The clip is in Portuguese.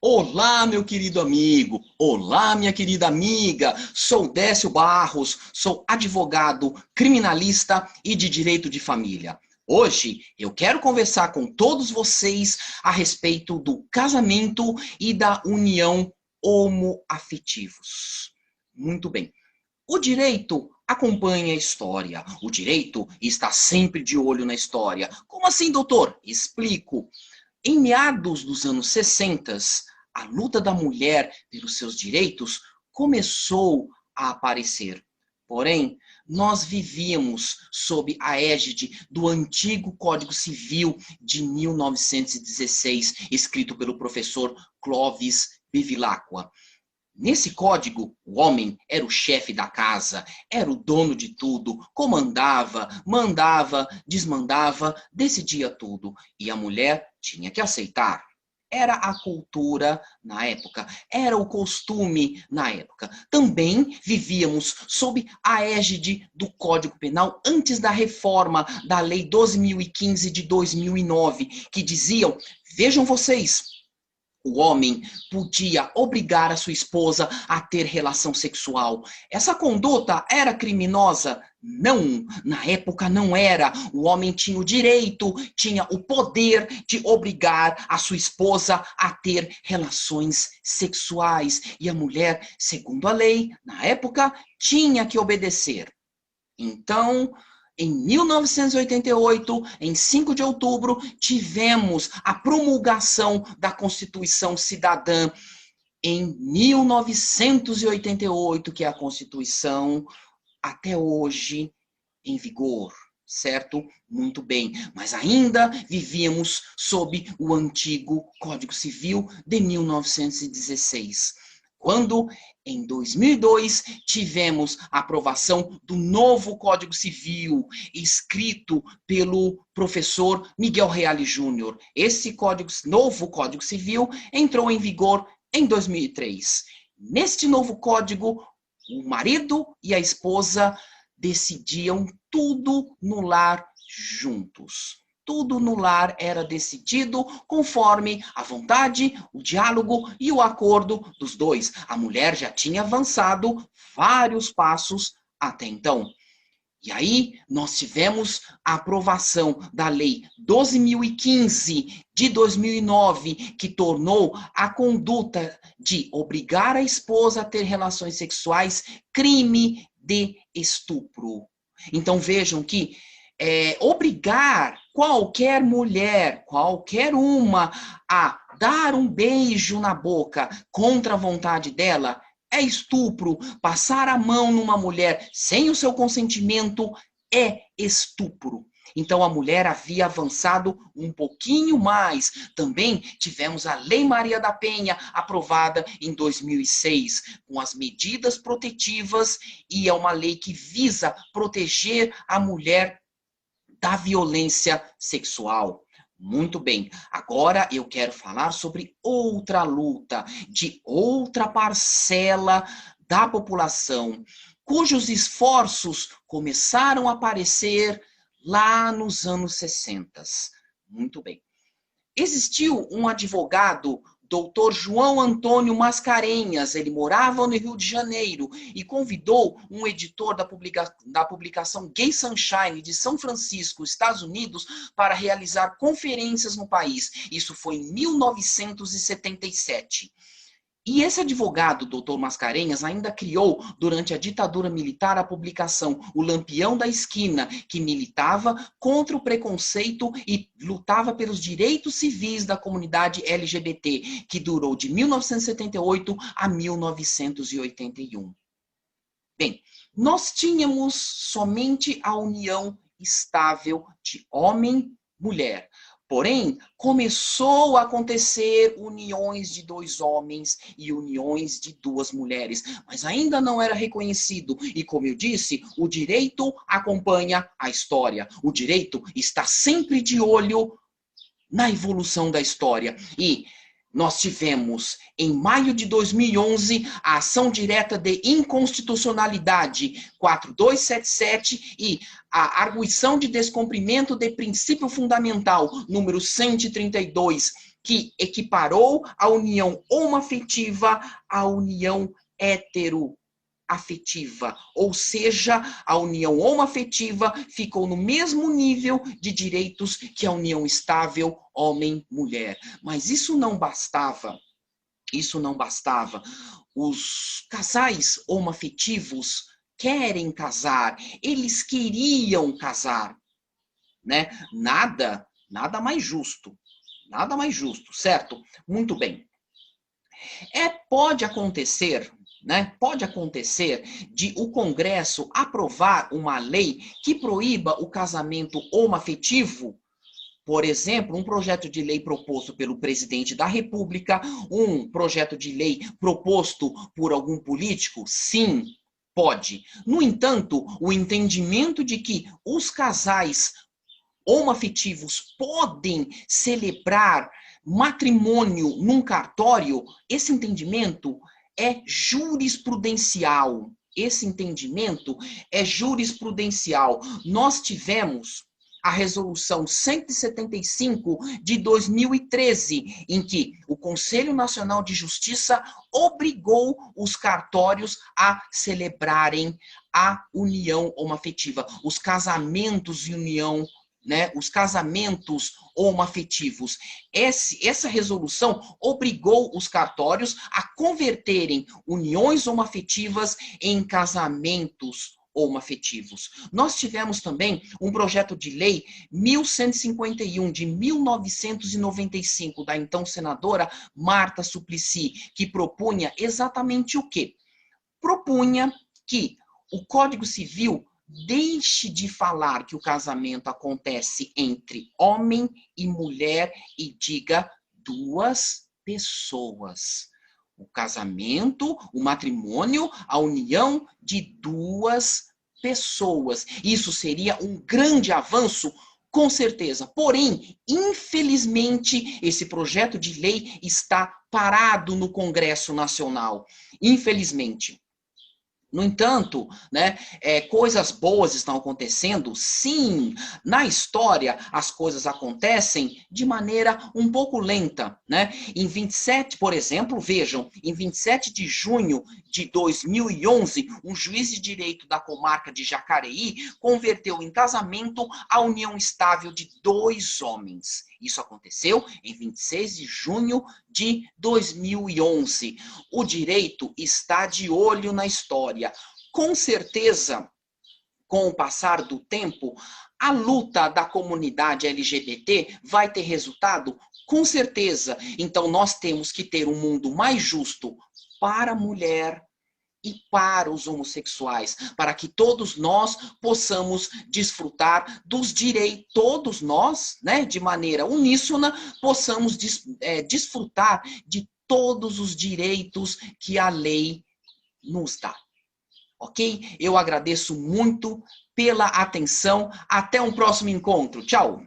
Olá, meu querido amigo. Olá, minha querida amiga. Sou Décio Barros, sou advogado, criminalista e de direito de família. Hoje eu quero conversar com todos vocês a respeito do casamento e da união homoafetivos. Muito bem. O direito acompanha a história. O direito está sempre de olho na história. Como assim, doutor? Explico. Em meados dos anos 60, a luta da mulher pelos seus direitos começou a aparecer. Porém, nós vivíamos sob a égide do antigo Código Civil de 1916, escrito pelo professor Clovis Bevilacqua. Nesse código, o homem era o chefe da casa, era o dono de tudo, comandava, mandava, desmandava, decidia tudo. E a mulher tinha que aceitar. Era a cultura na época, era o costume na época. Também vivíamos sob a égide do Código Penal antes da reforma da Lei 12.015 de 2009, que diziam, vejam vocês, o homem podia obrigar a sua esposa a ter relação sexual. Essa conduta era criminosa? Não, na época não era. O homem tinha o direito, tinha o poder de obrigar a sua esposa a ter relações sexuais. E a mulher, segundo a lei, na época, tinha que obedecer. Então, em 1988, em 5 de outubro, tivemos a promulgação da Constituição Cidadã. Em 1988, que é a Constituição até hoje em vigor, certo? Muito bem, mas ainda vivíamos sob o antigo Código Civil de 1916. Quando, em 2002, tivemos a aprovação do novo Código Civil, escrito pelo professor Miguel Reale Júnior. Esse novo Código Civil entrou em vigor em 2003. Neste novo código, o marido e a esposa decidiam tudo no lar juntos. Tudo no lar era decidido conforme a vontade, o diálogo e o acordo dos dois. A mulher já tinha avançado vários passos até então. E aí nós tivemos a aprovação da Lei 12.015 de 2009, que tornou a conduta de obrigar a esposa a ter relações sexuais crime de estupro. Então vejam que obrigar qualquer mulher, qualquer uma, a dar um beijo na boca contra a vontade dela é estupro. Passar a mão numa mulher sem o seu consentimento é estupro. Então a mulher havia avançado um pouquinho mais. Também tivemos a Lei Maria da Penha, aprovada em 2006, com as medidas protetivas, e é uma lei que visa proteger a mulher da violência sexual. Muito bem, agora eu quero falar sobre outra luta de outra parcela da população, cujos esforços começaram a aparecer lá nos anos 60. Muito bem. Existiu um advogado, doutor João Antônio Mascarenhas, ele morava no Rio de Janeiro e convidou um editor da publicação Gay Sunshine de São Francisco, Estados Unidos, para realizar conferências no país. Isso foi em 1977. E esse advogado, doutor Mascarenhas, ainda criou, durante a ditadura militar, a publicação O Lampião da Esquina, que militava contra o preconceito e lutava pelos direitos civis da comunidade LGBT, que durou de 1978 a 1981. Bem, nós tínhamos somente a união estável de homem-mulher. Porém, começou a acontecer uniões de 2 homens e uniões de 2 mulheres, mas ainda não era reconhecido. E como eu disse, o direito acompanha a história. O direito está sempre de olho na evolução da história. E nós tivemos, em maio de 2011, a ação direta de inconstitucionalidade 4277 e a arguição de descumprimento de princípio fundamental número 132, que equiparou a união homoafetiva à união heteroafetiva, ou seja, a união homoafetiva ficou no mesmo nível de direitos que a união estável homem-mulher. Mas isso não bastava. Isso não bastava. Os casais homoafetivos querem casar, eles queriam casar, né? Nada mais justo. Nada mais justo, certo? Muito bem. Pode acontecer, né? Pode acontecer de o Congresso aprovar uma lei que proíba o casamento homoafetivo. Por exemplo, um projeto de lei proposto pelo presidente da República, um projeto de lei proposto por algum político? Sim, pode. No entanto, o entendimento de que os casais homoafetivos podem celebrar matrimônio num cartório, esse entendimento é jurisprudencial. Esse entendimento é jurisprudencial. Nós tivemos a Resolução 175 de 2013, em que o Conselho Nacional de Justiça obrigou os cartórios a celebrarem a união homoafetiva, os casamentos de união, né, os casamentos homoafetivos. Essa resolução obrigou os cartórios a converterem uniões homoafetivas em casamentos homoafetivos. Nós tivemos também um projeto de lei 1151 de 1995 da então senadora Marta Suplicy, que propunha exatamente o quê? Propunha que o Código Civil deixe de falar que o casamento acontece entre homem e mulher e diga duas pessoas. O casamento, o matrimônio, a união de duas pessoas. Isso seria um grande avanço, com certeza. Porém, infelizmente, esse projeto de lei está parado no Congresso Nacional. Infelizmente. No entanto, né, coisas boas estão acontecendo? Sim, na história as coisas acontecem de maneira um pouco lenta, né? Em 27, por exemplo, vejam, em 27 de junho de 2011, um juiz de direito da comarca de Jacareí converteu em casamento a união estável de dois homens. Isso aconteceu em 26 de junho de 2011. O direito está de olho na história. Com certeza, com o passar do tempo, a luta da comunidade LGBT vai ter resultado? Com certeza. Então, nós temos que ter um mundo mais justo para a mulher e para os homossexuais, para que todos nós possamos desfrutar dos direitos, todos nós, né, de maneira uníssona, possamos desfrutar de todos os direitos que a lei nos dá. Ok? Eu agradeço muito pela atenção. Até um próximo encontro. Tchau!